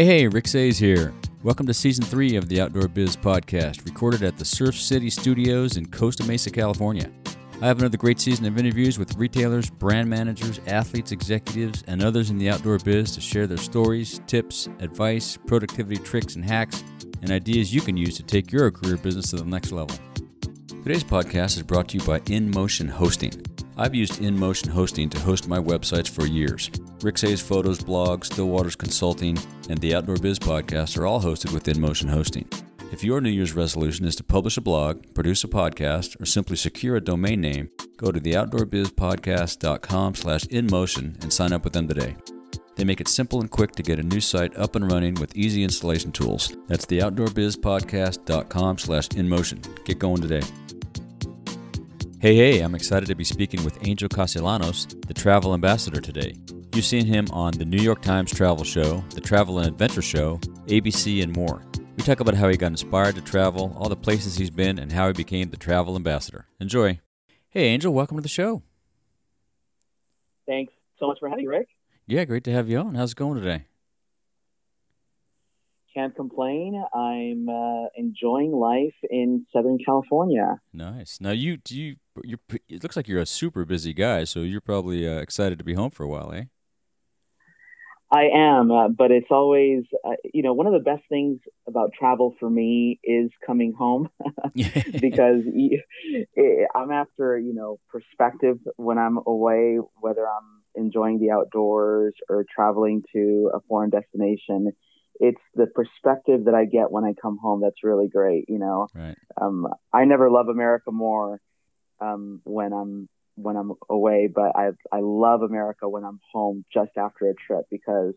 Hey, Rick Sayes here. Welcome to Season 3 of the Outdoor Biz Podcast, recorded at the Surf City Studios in Costa Mesa, California. I have another great season of interviews with retailers, brand managers, athletes, executives, and others in the outdoor biz to share their stories, tips, advice, productivity tricks and hacks, and ideas you can use to take your career business to the next level. Today's podcast is brought to you by InMotion Hosting. I've used InMotion Hosting to host my websites for years. Rick Sayes Photos, blogs, Stillwaters Consulting, and the Outdoor Biz Podcast are all hosted with InMotion Hosting. If your New Year's resolution is to publish a blog, produce a podcast, or simply secure a domain name, go to theoutdoorbizpodcast.com/InMotion and sign up with them today. They make it simple and quick to get a new site up and running with easy installation tools. That's theoutdoorbizpodcast.com/InMotion. Get going today. Hey, I'm excited to be speaking with Angel Castellanos, the Travel Ambassador, today. You've seen him on the New York Times Travel Show, the Travel and Adventure Show, ABC, and more. We talk about how he got inspired to travel, all the places he's been, and how he became the Travel Ambassador. Enjoy. Hey, Angel, welcome to the show. Thanks so much for having me, Rick. Yeah, great to have you on. How's it going today? Can't complain. I'm enjoying life in Southern California. Nice. Now, it looks like you're a super busy guy, so you're probably excited to be home for a while, eh? I am, but it's always, one of the best things about travel for me is coming home because I'm after, perspective when I'm away, whether I'm enjoying the outdoors or traveling to a foreign destination. It's the perspective that I get when I come home that's really great, Right. I never love America more when I'm away, but I love America when I'm home just after a trip because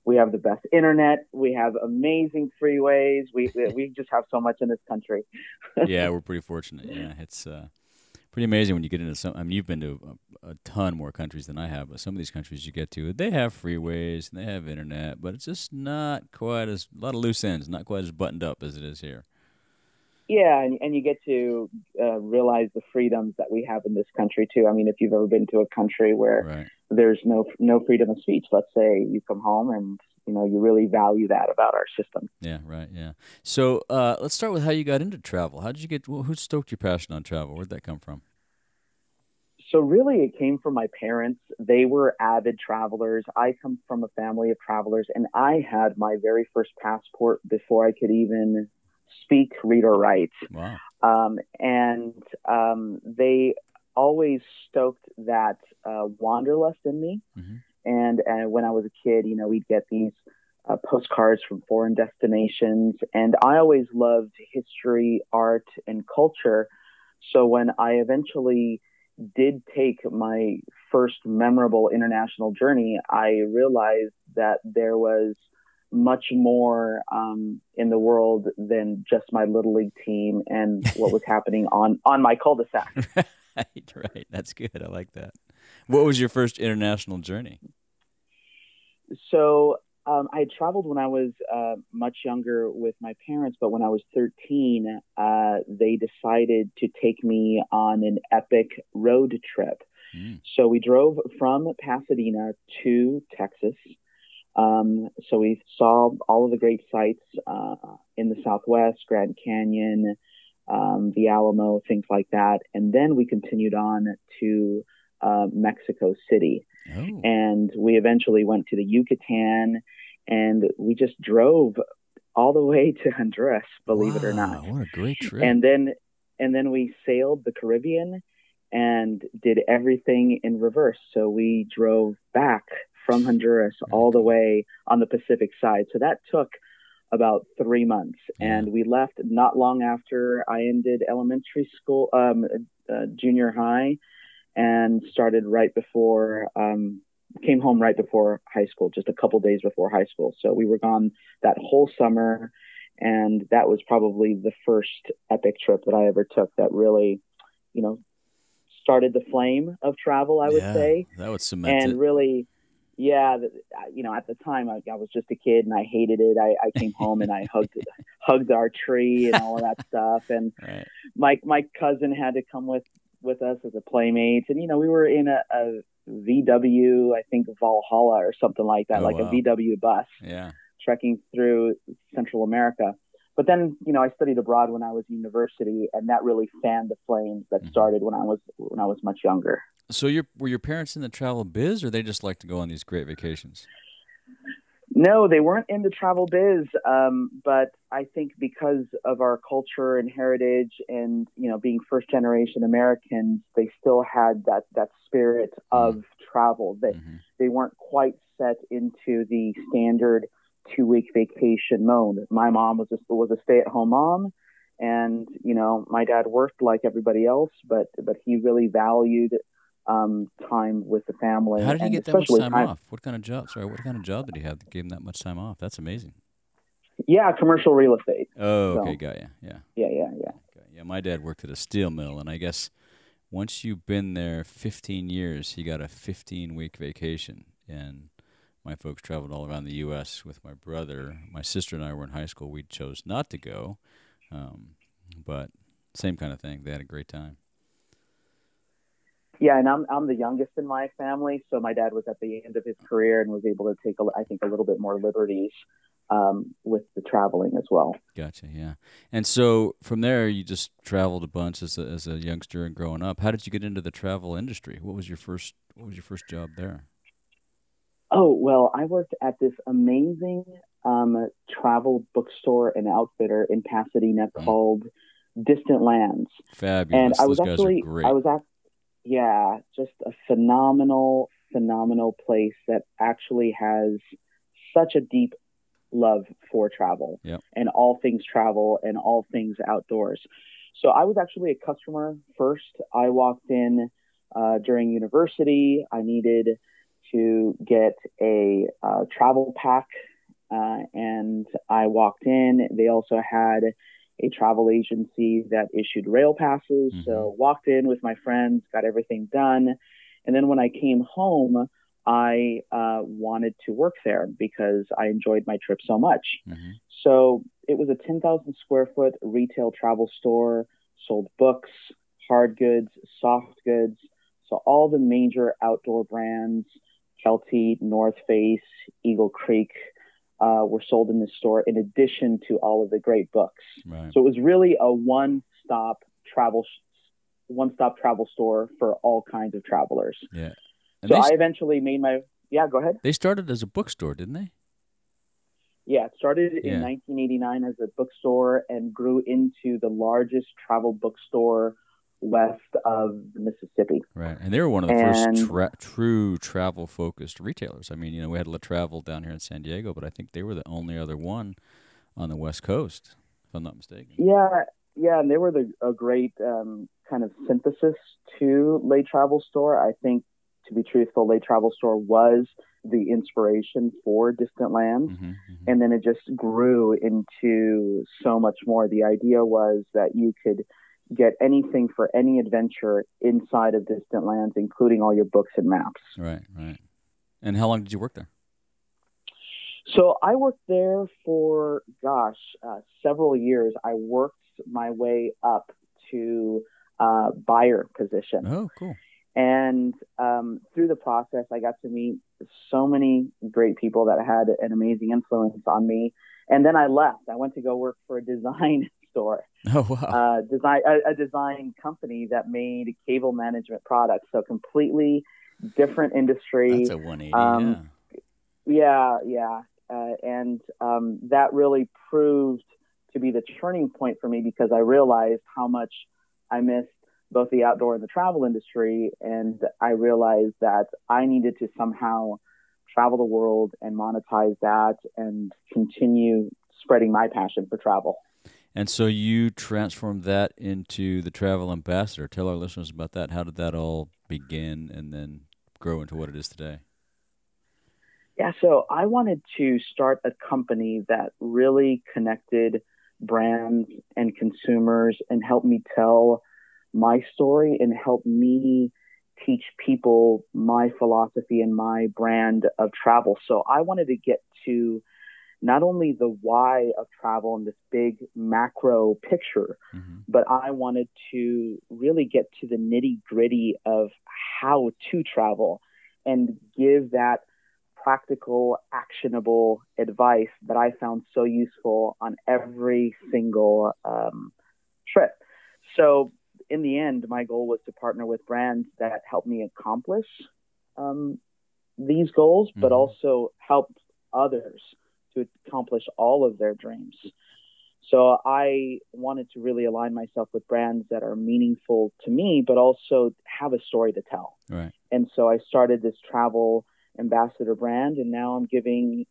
we have the best internet, we have amazing freeways, we just have so much in this country. Yeah, we're pretty fortunate. Yeah, it's pretty amazing when you get into some. I mean, you've been to a ton more countries than I have, but some of these countries you get to, they have freeways and they have internet, but it's just not quite a lot of loose ends, not quite as buttoned up as it is here. Yeah, and you get to realize the freedoms that we have in this country too. I mean, if you've ever been to a country where there's no freedom of speech, let's say you come home and you really value that about our system. Yeah, right. Yeah. So let's start with how you got into travel. How did you get? Who stoked your passion on travel? Where'd that come from? So really, it came from my parents. They were avid travelers. I come from a family of travelers, and I had my very first passport before I could even speak, read, or write. Wow. They always stoked that wanderlust in me. Mm-hmm. And when I was a kid, we'd get these postcards from foreign destinations. And I always loved history, art, and culture. So when I eventually did take my first memorable international journey, I realized that there was much more in the world than just my little league team and what was happening on my cul-de-sac. Right. That's good. I like that. What was your first international journey? So I had traveled when I was much younger with my parents, but when I was 13, they decided to take me on an epic road trip. So we drove from Pasadena to Texas. So we saw all of the great sites in the Southwest, Grand Canyon, the Alamo, things like that. And then we continued on to Mexico City. Oh. And we eventually went to the Yucatan, and we just drove all the way to Honduras, believe it or not. What a great trip. And then we sailed the Caribbean and did everything in reverse. So we drove back from Honduras all the way on the Pacific side. So that took about 3 months. Yeah. And we left not long after I ended elementary school, junior high, and started came home right before high school, just a couple days before high school. So we were gone that whole summer. And that was probably the first epic trip that I ever took that really, started the flame of travel, I would say. That would cement and it. Really, at the time I was just a kid and I hated it. I came home and I hugged our tree and all of that stuff. And my cousin had to come with us as a playmate. And, we were in a VW, I think Valhalla or something like that, a VW bus. Yeah. trekking through Central America. But then, I studied abroad when I was in university, and that really fanned the flames that started when I was much younger. So were your parents in the travel biz, or they just like to go on these great vacations? No, they weren't in the travel biz, but I think because of our culture and heritage and, being first-generation Americans, they still had that spirit of travel. They weren't quite set into the standard 2-week vacation mode. My mom was a stay-at-home mom, and, my dad worked like everybody else, but he really valued time with the family. How did he get that much time off? What kind of job did he have that gave him that much time off? That's amazing. Yeah, commercial real estate. Oh, okay, got you. Yeah. Yeah. Okay. Yeah, my dad worked at a steel mill, and I guess once you've been there 15 years, he got a 15-week vacation. And my folks traveled all around the U.S. with my brother. My sister and I were in high school. We chose not to go, but same kind of thing. They had a great time. Yeah, and I'm the youngest in my family, so my dad was at the end of his career and was able to take, I think, a little bit more liberties with the traveling as well. Gotcha, yeah. And so from there, you just traveled a bunch as a youngster and growing up. How did you get into the travel industry? What was your first job there? Oh, well, I worked at this amazing travel bookstore and outfitter in Pasadena called Distant Lands. Fabulous. And Those guys are great. Yeah, just a phenomenal place that actually has such a deep love for travel and all things travel and all things outdoors. So I was actually a customer first. I walked in during university. I needed to get a travel pack, and I walked in. They also had a travel agency that issued rail passes. So walked in with my friends, got everything done. And then when I came home, I wanted to work there because I enjoyed my trip so much. So it was a 10,000 square foot retail travel store, sold books, hard goods, soft goods. So all the major outdoor brands, Kelty, North Face, Eagle Creek, were sold in this store in addition to all of the great books. Right. So it was really a one-stop travel store for all kinds of travelers. Yeah. And so I eventually made go ahead. They started as a bookstore, didn't they? Yeah, it started in 1989 as a bookstore and grew into the largest travel bookstore west of the Mississippi. Right, and they were one of the first true travel-focused retailers. I mean, we had La Travel down here in San Diego, but I think they were the only other one on the West Coast, if I'm not mistaken. Yeah, and they were a great kind of synthesis to Le Travel Store. I think, to be truthful, Le Travel Store was the inspiration for Distant Lands, and then it just grew into so much more. The idea was that you could get anything for any adventure inside of Distant Lands, including all your books and maps. Right. And how long did you work there? So I worked there for, several years. I worked my way up to buyer position. Oh, cool. And through the process, I got to meet so many great people that had an amazing influence on me. And then I left. I went to go work for a design store. Oh, wow. A design company that made cable management products. So completely different industry. That's a 180, Yeah. And that really proved to be the turning point for me because I realized how much I missed both the outdoor and the travel industry. And I realized that I needed to somehow travel the world and monetize that and continue spreading my passion for travel. And so you transformed that into the Travel Ambassador. Tell our listeners about that. How did that all begin and then grow into what it is today? Yeah, so I wanted to start a company that really connected brands and consumers and helped me tell my story and help me teach people my philosophy and my brand of travel. So I wanted to get to not only the why of travel in this big macro picture, but I wanted to really get to the nitty gritty of how to travel and give that practical, actionable advice that I found so useful on every single trip. So in the end, my goal was to partner with brands that help me accomplish these goals, but also help others to accomplish all of their dreams. So I wanted to really align myself with brands that are meaningful to me, but also have a story to tell. Right. And so I started this travel ambassador brand, and now I'm giving,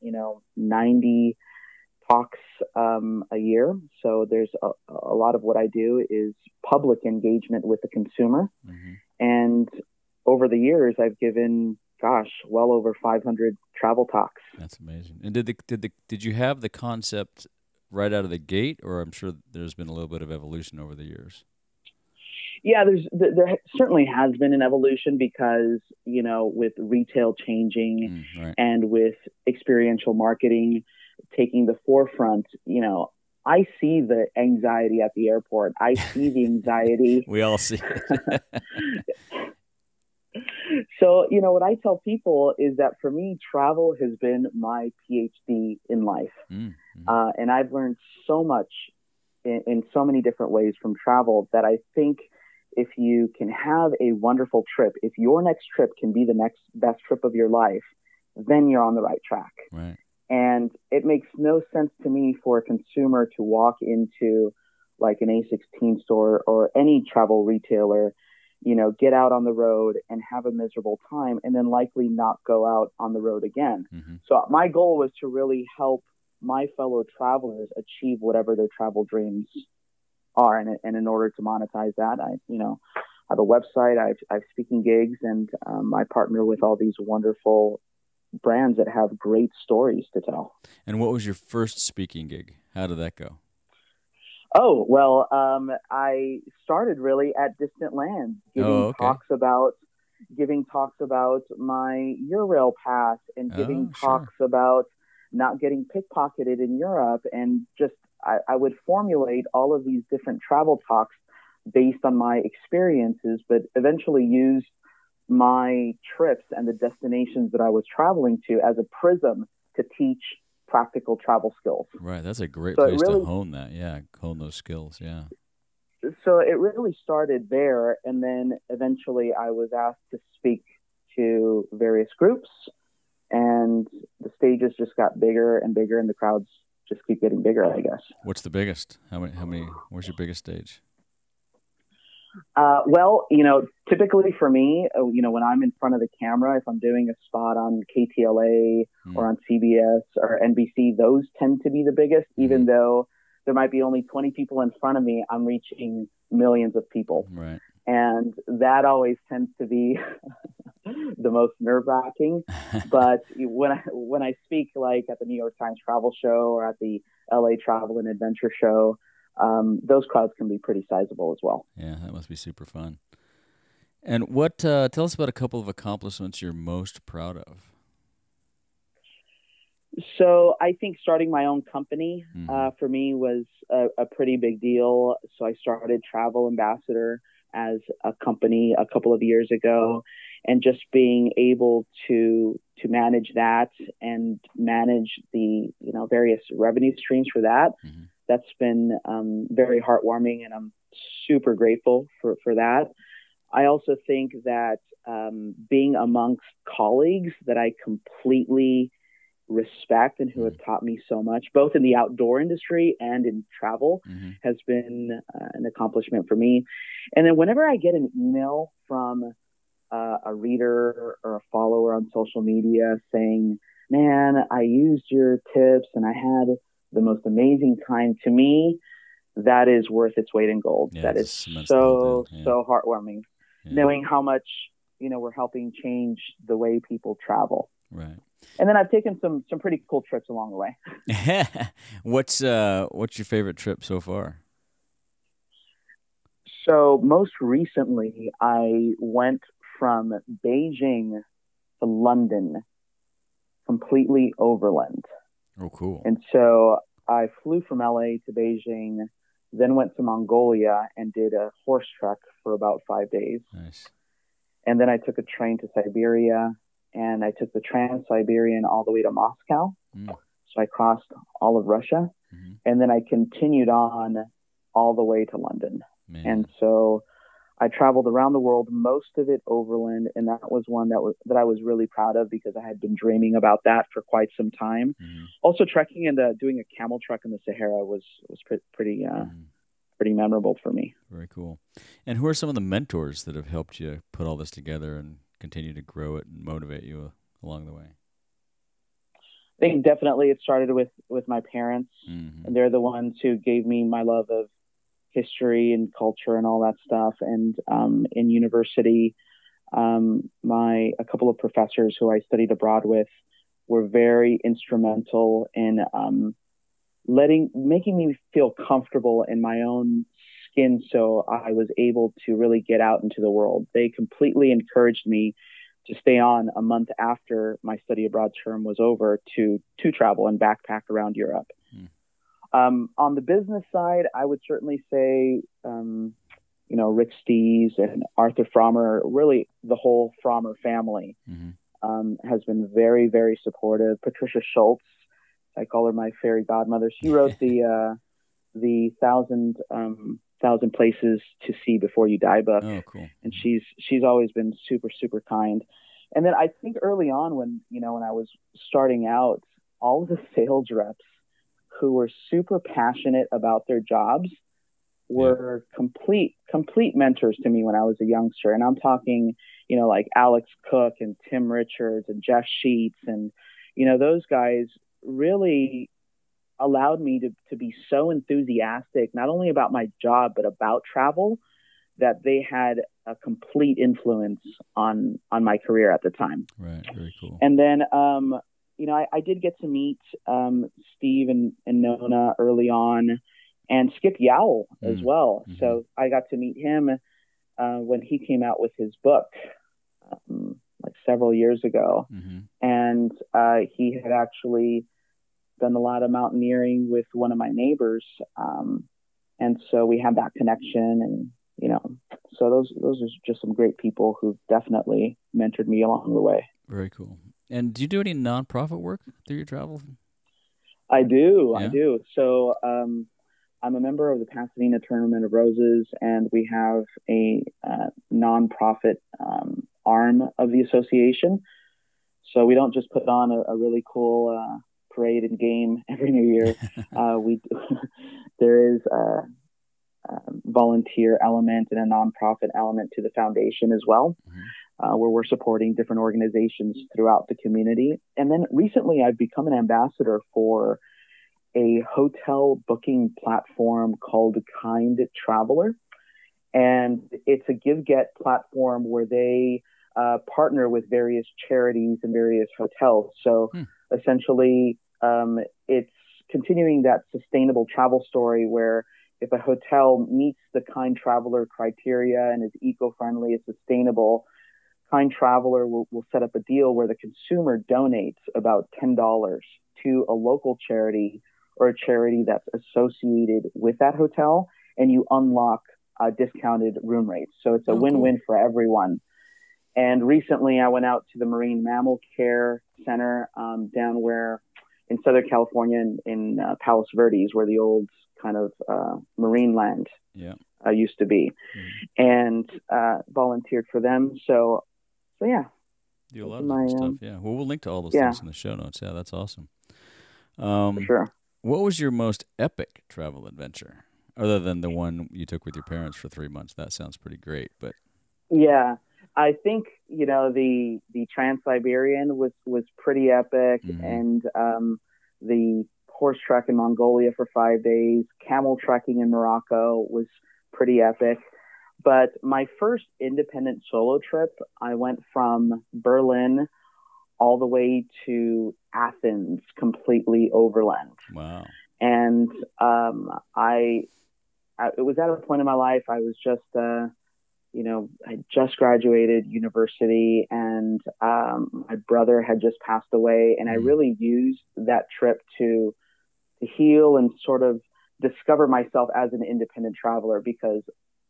90 talks a year. So there's a lot of what I do is public engagement with the consumer. And over the years, I've given, well over 500 travel talks. That's amazing. And did you have the concept right out of the gate, or I'm sure there's been a little bit of evolution over the years? Yeah, there certainly has been an evolution because, with retail changing and with experiential marketing taking the forefront, I see the anxiety at the airport. I see the anxiety. We all see it. So, what I tell people is that for me, travel has been my PhD in life. And I've learned so much in so many different ways from travel that I think if you can have a wonderful trip, if your next trip can be the next best trip of your life, then you're on the right track. Right. And it makes no sense to me for a consumer to walk into like an A16 store or any travel retailer, get out on the road and have a miserable time and then likely not go out on the road again. So my goal was to really help my fellow travelers achieve whatever their travel dreams are. And in order to monetize that, I have a website, I have speaking gigs, and I partner with all these wonderful brands that have great stories to tell. And what was your first speaking gig? How did that go? Oh, well, I started really at distant lands, giving talks about my Eurail pass and giving talks about not getting pickpocketed in Europe. And just, I would formulate all of these different travel talks based on my experiences, but eventually used my trips and the destinations that I was traveling to as a prism to teach practical travel skills. Right. That's a great place to hone that. Yeah. Hone those skills. Yeah. So it really started there. And then eventually I was asked to speak to various groups, and the stages just got bigger and bigger, and the crowds just keep getting bigger, I guess. What's the biggest? How many, where's your biggest stage? Well, typically for me, when I'm in front of the camera, if I'm doing a spot on KTLA or on CBS or NBC, those tend to be the biggest, even though there might be only 20 people in front of me, I'm reaching millions of people. Right. And that always tends to be the most nerve-wracking. But when I speak like at the New York Times Travel Show or at the LA Travel and Adventure Show, those crowds can be pretty sizable as well. Yeah, that must be super fun. And what? Tell us about a couple of accomplishments you're most proud of. So I think starting my own company for me was a pretty big deal. So I started Travel Ambassador as a company a couple of years ago, and just being able to manage that and manage the various revenue streams for that. That's been very heartwarming, and I'm super grateful for that. I also think that being amongst colleagues that I completely respect and who have taught me so much, both in the outdoor industry and in travel, has been an accomplishment for me. And then whenever I get an email from a reader or a follower on social media saying, man, I used your tips and I had the most amazing time, to me, that is worth its weight in gold. Yeah, that is so heartwarming, knowing how much, we're helping change the way people travel. Right. And then I've taken some pretty cool trips along the way. What's your favorite trip so far? So most recently, I went from Beijing to London, completely overland. Oh, cool. And so I flew from LA to Beijing, then went to Mongolia and did a horse trek for about 5 days. Nice. And then I took a train to Siberia and I took the Trans-Siberian all the way to Moscow. Mm. So I crossed all of Russia, and then I continued on all the way to London. Man. And so I traveled around the world, most of it overland, and that was one that I was really proud of because I had been dreaming about that for quite some time. Also, trekking and doing a camel trek in the Sahara was pretty memorable for me. Very cool. And who are some of the mentors that have helped you put all this together and continue to grow it and motivate you along the way? I think definitely it started with my parents, and they're the ones who gave me my love of history and culture and all that stuff. And in university, a couple of professors who I studied abroad with were very instrumental in making me feel comfortable in my own skin, so I was able to really get out into the world. They completely encouraged me to stay on a month after my study abroad term was over to travel and backpack around Europe. On the business side, I would certainly say, Rick Stees and Arthur Frommer, really the whole Frommer family, has been very, very supportive. Patricia Schultz, I call her my fairy godmother. She wrote the 1,000 Places to See Before You Die book. Oh, cool. And she's always been super, super kind. And then I think early on when I was starting out, all of the sales reps who were super passionate about their jobs were complete mentors to me when I was a youngster. And I'm talking, like Alex Cook and Tim Richards and Jeff Sheets. And, those guys really allowed me to be so enthusiastic, not only about my job, but about travel, that they had a complete influence on my career at the time. Right. Very cool. And then, I did get to meet Steve and Nona early on, and Skip Yowell as well. So I got to meet him when he came out with his book like several years ago. And he had actually done a lot of mountaineering with one of my neighbors. And so we had that connection, and, so those are just some great people who've definitely mentored me along the way. Very cool. And do you do any nonprofit work through your travel? I do. Yeah? I do. So I'm a member of the Pasadena Tournament of Roses, and we have a nonprofit arm of the association. So we don't just put on a really cool parade and game every New Year. There is a volunteer element and a nonprofit element to the foundation as well, where we're supporting different organizations throughout the community. And then recently I've become an ambassador for a hotel booking platform called Kind Traveler. And it's a give-get platform where they partner with various charities and various hotels. So essentially, it's continuing that sustainable travel story where if a hotel meets the Kind Traveler criteria and is eco-friendly and sustainable, Kind Traveler will set up a deal where the consumer donates about $10 to a local charity or a charity that's associated with that hotel, and you unlock discounted room rates. So it's a win-win for everyone. And recently I went out to the Marine Mammal Care Center down where in Southern California in Palos Verdes, where the old kind of marine land used to be, and volunteered for them. So yeah. Do a lot of different stuff, yeah. Well, we'll link to all those things in the show notes. Yeah, that's awesome. For sure. What was your most epic travel adventure, other than the one you took with your parents for 3 months? That sounds pretty great, but... Yeah, I think, the Trans-Siberian was pretty epic, and the horse trek in Mongolia for 5 days, camel trekking in Morocco was pretty epic. But my first independent solo trip, I went from Berlin all the way to Athens, completely overland. Wow. And it was at a point in my life, I was just, I just graduated university, and my brother had just passed away. And I really used that trip to heal and sort of discover myself as an independent traveler, because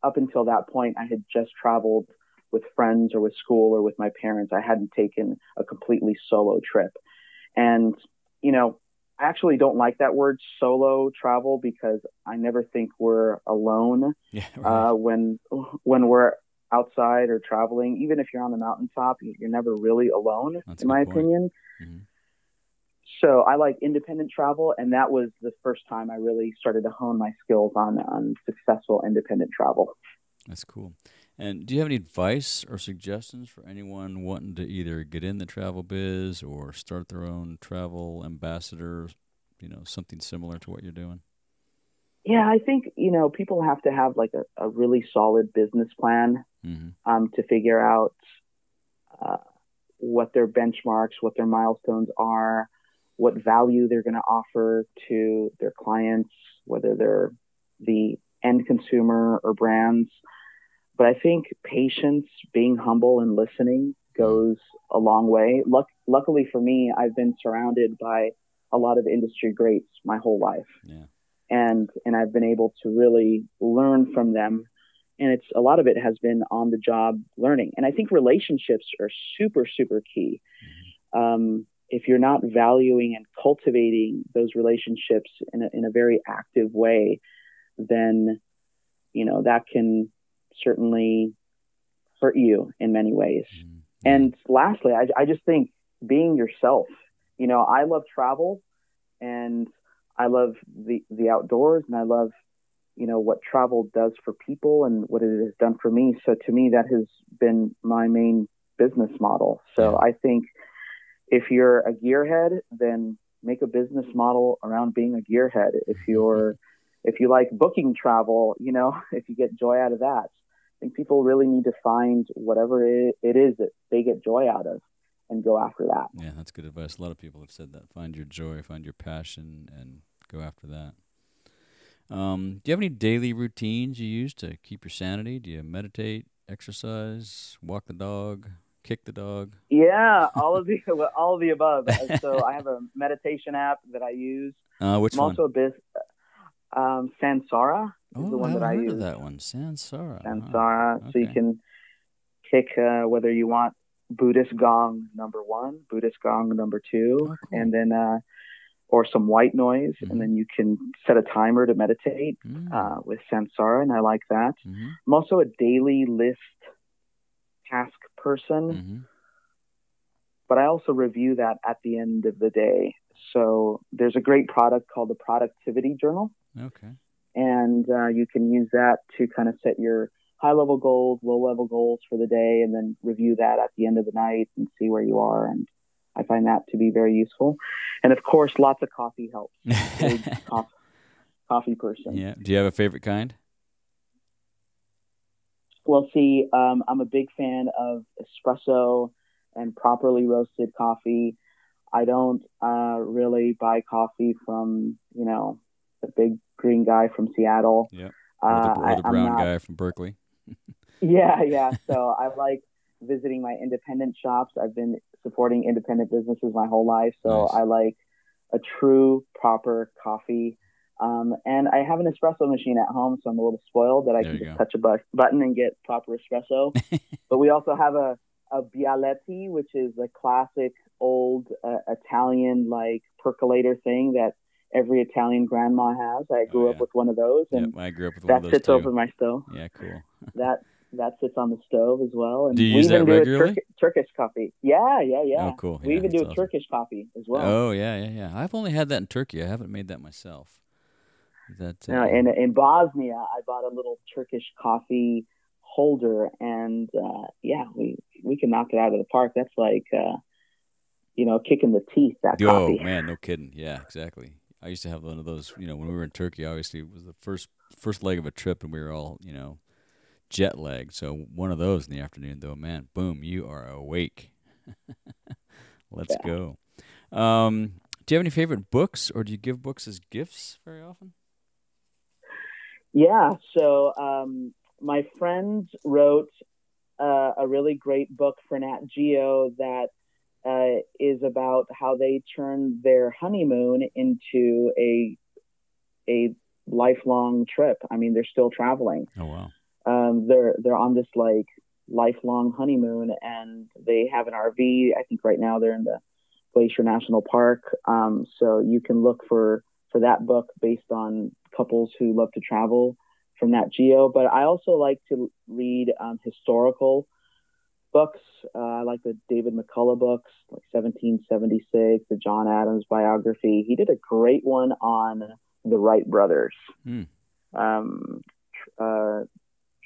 up until that point, I had just traveled with friends or with school or with my parents. I hadn't taken a completely solo trip. And, you know, I actually don't like that word solo travel because I never think we're alone when we're outside or traveling. Even if you're on the mountaintop, you're never really alone, in my opinion. Mm-hmm. So I like independent travel, and that was the first time I really started to hone my skills on successful independent travel. That's cool. And do you have any advice or suggestions for anyone wanting to either get in the travel biz or start their own travel ambassador, you know, something similar to what you're doing? Yeah, I think, you know, people have to have like a really solid business plan to figure out what their benchmarks, what their milestones are, what value they're going to offer to their clients, whether they're the end consumer or brands. But I think patience, being humble and listening goes a long way. Luckily for me, I've been surrounded by a lot of industry greats my whole life. Yeah. And I've been able to really learn from them. And a lot of it has been on the job learning. And I think relationships are super, super key. If you're not valuing and cultivating those relationships in a very active way, then, you know, that can certainly hurt you in many ways. And lastly, I just think being yourself. You know, I love travel and I love the outdoors, and I love, you know, what travel does for people and what it has done for me. So to me, that has been my main business model. So I think if you're a gearhead, then make a business model around being a gearhead. If you like booking travel, you know, if you get joy out of that, I think people really need to find whatever it is that they get joy out of and go after that. Yeah, that's good advice. A lot of people have said that. Find your joy, find your passion, and go after that. Do you have any daily routines you use to keep your sanity? Do you meditate, exercise, walk the dog, kick the dog? Yeah, all of the above. So I have a meditation app that I use. Which one? Also Sansara is the one that I use. I've heard of that one, Sansara. Sansara. Okay. So you can pick whether you want Buddhist gong number 1, Buddhist gong number 2, cool. And then or some white noise, and then you can set a timer to meditate with Sansara, and I like that. I'm also a daily list task person, but I also review that at the end of the day. So there's a great product called the Productivity Journal. Okay. And you can use that to kind of set your high-level goals, low-level goals for the day, and then review that at the end of the night and see where you are. And I find that to be very useful. And, of course, lots of coffee helps. Big coffee person. Yeah. Do you have a favorite kind? Well, see, I'm a big fan of espresso and properly roasted coffee. I don't really buy coffee from, you know, the big green guy from Seattle. Yeah. Or the brown guy from Berkeley. Yeah. So I like visiting my independent shops. I've been supporting independent businesses my whole life. So nice. I like a true, proper coffee. And I have an espresso machine at home, so I'm a little spoiled that I can just touch a button and get proper espresso. But we also have a Bialetti, which is a classic old Italian like percolator thing that every Italian grandma has. I grew up with one of those, and I grew up with one of those sits too. over my stove. Yeah, cool. that sits on the stove as well. And do you use that regularly? Turkish coffee. Yeah. Oh, cool. We even do awesome. Turkish coffee as well. Oh, yeah. I've only had that in Turkey. I haven't made that myself. In Bosnia, I bought a little Turkish coffee holder, and we can knock it out of the park. That's like kick in the teeth, that coffee. Oh man, no kidding. Yeah, exactly. I used to have one of those, when we were in Turkey. Obviously it was the first leg of a trip, and we were all jet lagged, so one of those in the afternoon though, man, boom, you are awake. Let's go. Do you have any favorite books, or do you give books as gifts very often? Yeah, so my friends wrote a really great book for Nat Geo that is about how they turned their honeymoon into a lifelong trip. I mean, they're still traveling. Oh wow! They're on this like lifelong honeymoon, and they have an RV. I think right now they're in the Glacier National Park. So you can look for that book based on couples who love to travel from Nat Geo. But I also like to read historical books. I like the David McCullough books, like 1776, the John Adams biography. He did a great one on the Wright brothers.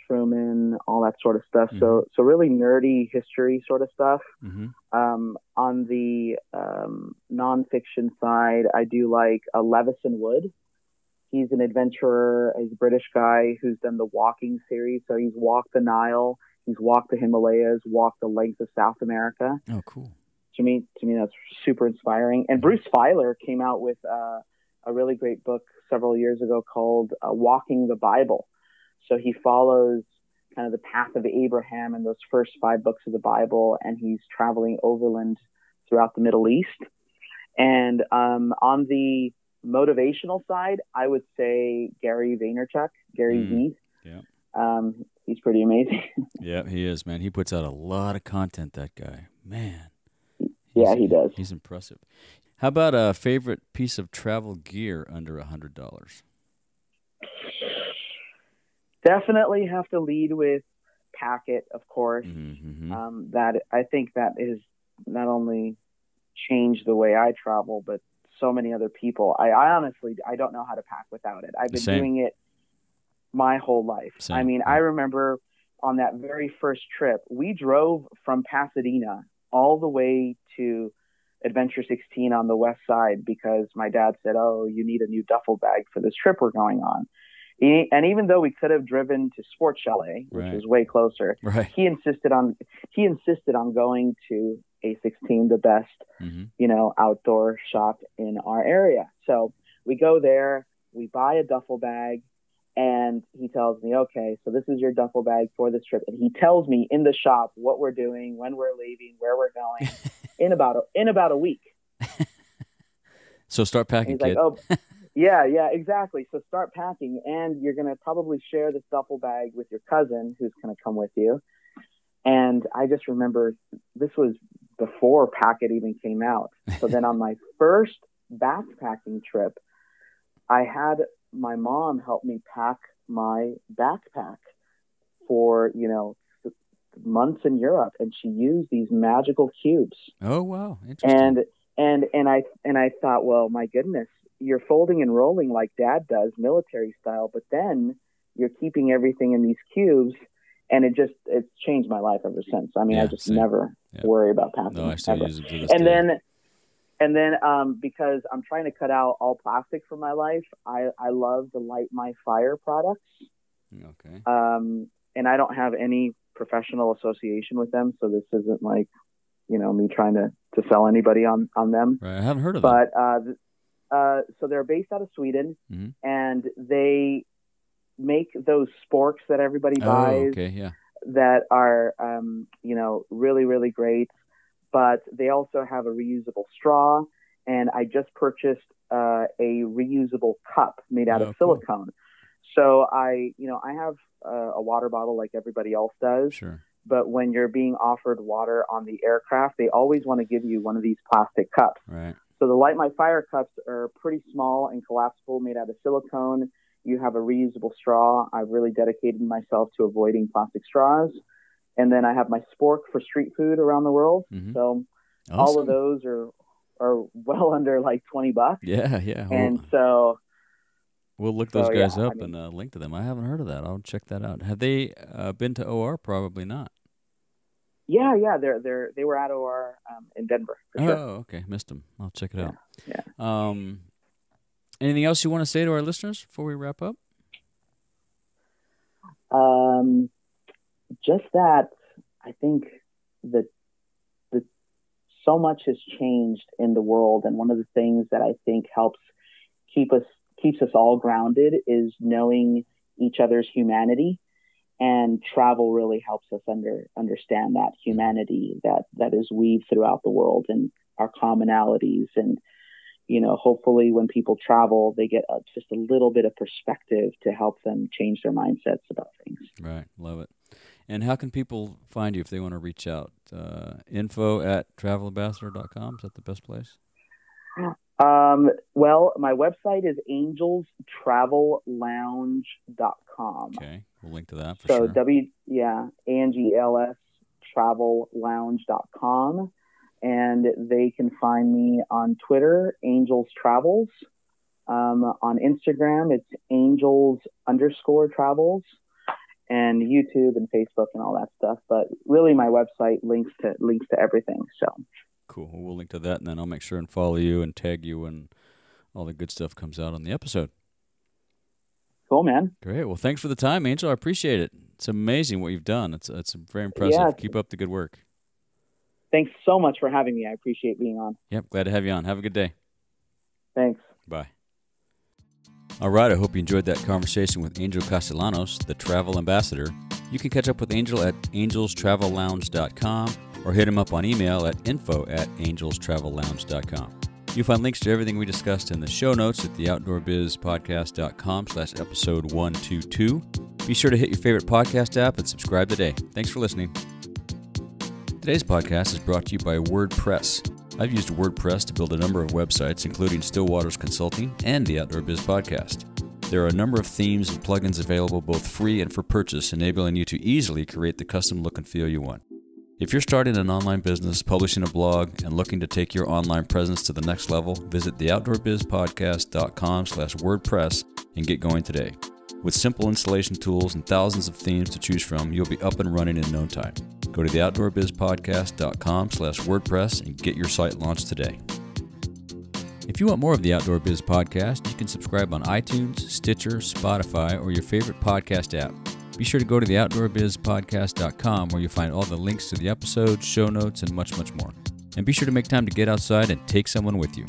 Truman, all that sort of stuff. So really nerdy history sort of stuff. On the nonfiction side, I do like Levison Wood. He's an adventurer. He's a British guy who's done the walking series. So he's walked the Nile, he's walked the Himalayas, walked the length of South America. Oh, cool. To me, that's super inspiring. And Bruce Feiler came out with a really great book several years ago called Walking the Bible. So he follows kind of the path of Abraham in those first 5 books of the Bible, and he's traveling overland throughout the Middle East. And on the motivational side, I would say Gary Vaynerchuk, Gary V. Yeah. He's pretty amazing. Yeah, he is, man. He puts out a lot of content, that guy. Man. Yeah, he does. He's impressive. How about a favorite piece of travel gear under $100? Definitely have to lead with Packet, of course. That I think that is not only changed the way I travel, but so many other people. I honestly, I don't know how to pack without it. I've been doing it my whole life. I mean, I remember on that very first trip, we drove from Pasadena all the way to Adventure 16 on the west side because my dad said, "Oh, you need a new duffel bag for this trip we're going on." And even though we could have driven to Sports Chalet, which was way closer, he insisted on going to A16, the best, outdoor shop in our area. So we go there, we buy a duffel bag, and he tells me, "Okay, so this is your duffel bag for this trip." And he tells me in the shop what we're doing, when we're leaving, where we're going, in about a week. So start packing, and he's kid. Like, "Oh, yeah, exactly. So start packing, and you're going to probably share this duffel bag with your cousin who's going to come with you." And I just remember this was before Packet even came out. So then on my first backpacking trip, I had my mom help me pack my backpack for, months in Europe. And she used these magical cubes. Oh, wow. Interesting. And I thought, well, my goodness, you're folding and rolling like Dad does, military style, but then you're keeping everything in these cubes, and it's changed my life ever since. I mean, I just never worry about packing. No, I still use them to this and day. then because I'm trying to cut out all plastic from my life, I love the Light My Fire products. Okay. And I don't have any professional association with them, so this isn't like, me trying to sell anybody on them. Right. I haven't heard of them. But so they're based out of Sweden, and they make those sporks that everybody buys that are, really, really great. But they also have a reusable straw, and I just purchased a reusable cup made out of silicone. Cool. So I have a water bottle like everybody else does. Sure. But when you're being offered water on the aircraft, they always want to give you one of these plastic cups. Right. So the Light My Fire cups are pretty small and collapsible, made out of silicone. You have a reusable straw. I've really dedicated myself to avoiding plastic straws. And then I have my spork for street food around the world. So all of those are well under like $20. Yeah. And so we'll look those guys up and link to them. I haven't heard of that. I'll check that out. Have they been to OR? Probably not. Yeah. They were at OR in Denver. For sure. Oh, okay. Missed them. I'll check it out. Yeah. Anything else you want to say to our listeners before we wrap up? Just that I think that so much has changed in the world, and one of the things that I think keeps us all grounded is knowing each other's humanity, and travel really helps us understand that humanity that is weaved throughout the world and our commonalities. And hopefully when people travel, they get just a little bit of perspective to help them change their mindsets about things. Right. Love it. And how can people find you if they want to reach out? Info@travelambassador.com. Is that the best place? Well, my website is angelstravellounge.com. Okay, we'll link to that for sure. So ANGELS travellounge.com. And they can find me on Twitter, Angels Travels. On Instagram, it's Angels_Travels, and YouTube and Facebook and all that stuff. But really, my website links to everything. So cool. We'll link to that, and then I'll make sure and follow you and tag you when all the good stuff comes out on the episode. Cool, man. Great. Well, thanks for the time, Angel. I appreciate it. It's amazing what you've done. It's very impressive. Yeah. Keep up the good work. Thanks so much for having me. I appreciate being on. Yep, glad to have you on. Have a good day. Thanks. Bye. All right, I hope you enjoyed that conversation with Angel Castellanos, the travel ambassador. You can catch up with Angel at angelstravellounge.com or hit him up on email at info@angelstravellounge.com. You'll find links to everything we discussed in the show notes at theoutdoorbizpodcast.com/episode 122. Be sure to hit your favorite podcast app and subscribe today. Thanks for listening. Today's podcast is brought to you by WordPress. I've used WordPress to build a number of websites, including Stillwater's Consulting and the Outdoor Biz Podcast. There are a number of themes and plugins available both free and for purchase, enabling you to easily create the custom look and feel you want. If you're starting an online business, publishing a blog, and looking to take your online presence to the next level, visit theoutdoorbizpodcast.com/WordPress and get going today. With simple installation tools and thousands of themes to choose from, you'll be up and running in no time. Go to theoutdoorbizpodcast.com/WordPress and get your site launched today. If you want more of the Outdoor Biz Podcast, you can subscribe on iTunes, Stitcher, Spotify, or your favorite podcast app. Be sure to go to theoutdoorbizpodcast.com where you'll find all the links to the episodes, show notes, and much, much more. And be sure to make time to get outside and take someone with you.